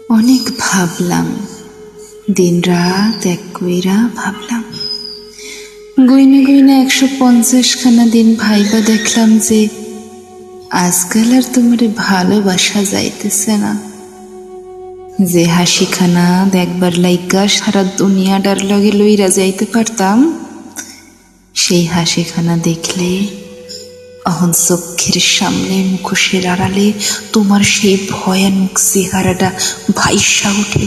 অনেক ভাবলাম, দিন রাত এক কইরা ভাবলাম। গুইনে গুইনে 150 দিন ভাইবা দেখলাম যে আজকাল আর তোমার ভালোবাসা যাইতেছে না। যে হাসিখানা দেখবার লাইগা সারা দুনিয়াটার লগে লইরা যাইতে পারতাম, সেই হাসিখানা দেখলে অহন চোখের সামনে মুখোশের আড়ালে তোমার সেই ভয়ানক চেহারাটা ভাইসা ওঠে।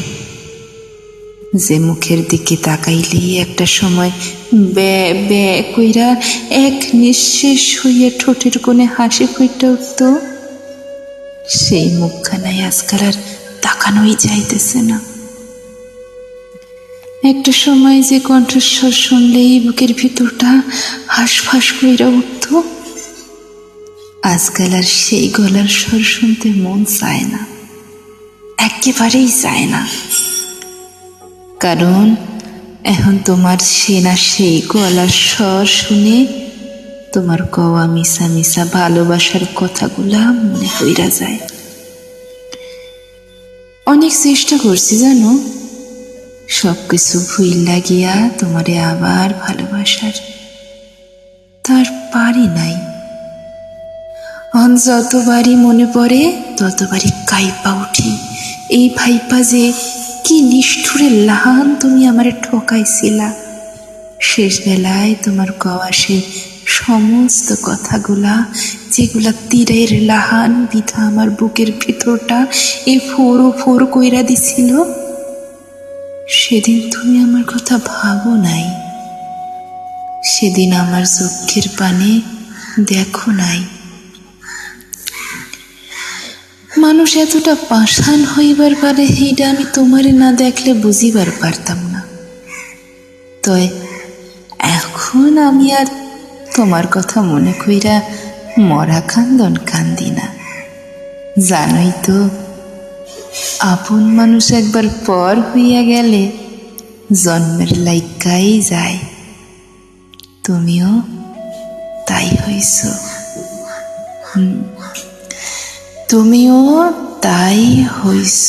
যে মুখের দিকে তাকাইলে একটা সময় বে বে কইরা এক নিঃশেষ হইয়া ঠোঁটের কোণে হাসি ফুইটা উঠত, সেই মুখখানায় আজকাল আর তাকানোই যাইতেছে না। একটা সময় যে কণ্ঠস্বর শুনলেই বুকের ভিতরটা হাঁসফাঁস কইরা উঠত, আজকাল আর সেই গলার স্বর শুনতে মন চায় না, একেবারেই চায় না। কারণ এখন তোমার সেনা সেই গলার স্বর শুনে তোমার কওয়া মিশা মিশা ভালোবাসার কথাগুলা মনে হইরা যায়। অনেক চেষ্টা করছি জানো, সবকিছু ভুইল্লা গিয়া তোমারে আবার ভালোবাসার, তার পারি নাই। যতবারই মনে পড়ে ততবারই কাইপা উঠি, এই ভাইপা যে কি নিষ্ঠুরে লাহান তুমি আমারে ঠকাইছিলা। শেষ বেলায় তোমার কওয়া সেই সমস্ত কথাগুলা, যেগুলা তীরের লাহান বিধা আমার বুকের ভিতরটা এই ফোর ফোর কইরা দিছিল, সেদিন তুমি আমার কথা ভাবো নাই, সেদিন আমার চোখের পানে দেখো নাই। মানুষ এতটা পাষাণ হইবার পারে এইটা আমি তোমারে না দেখলে বুঝিবার পারতাম না। তয় এখন আমি আর তোমার কথা মনে কইরা মরা কান্দন কান্দি না। জানোই তো, আপন মানুষ একবার পর হইয়া গেলে জন্মের লাইগাই যায়। তুমিও তাই হইছ, তুমিও তাই হইছ।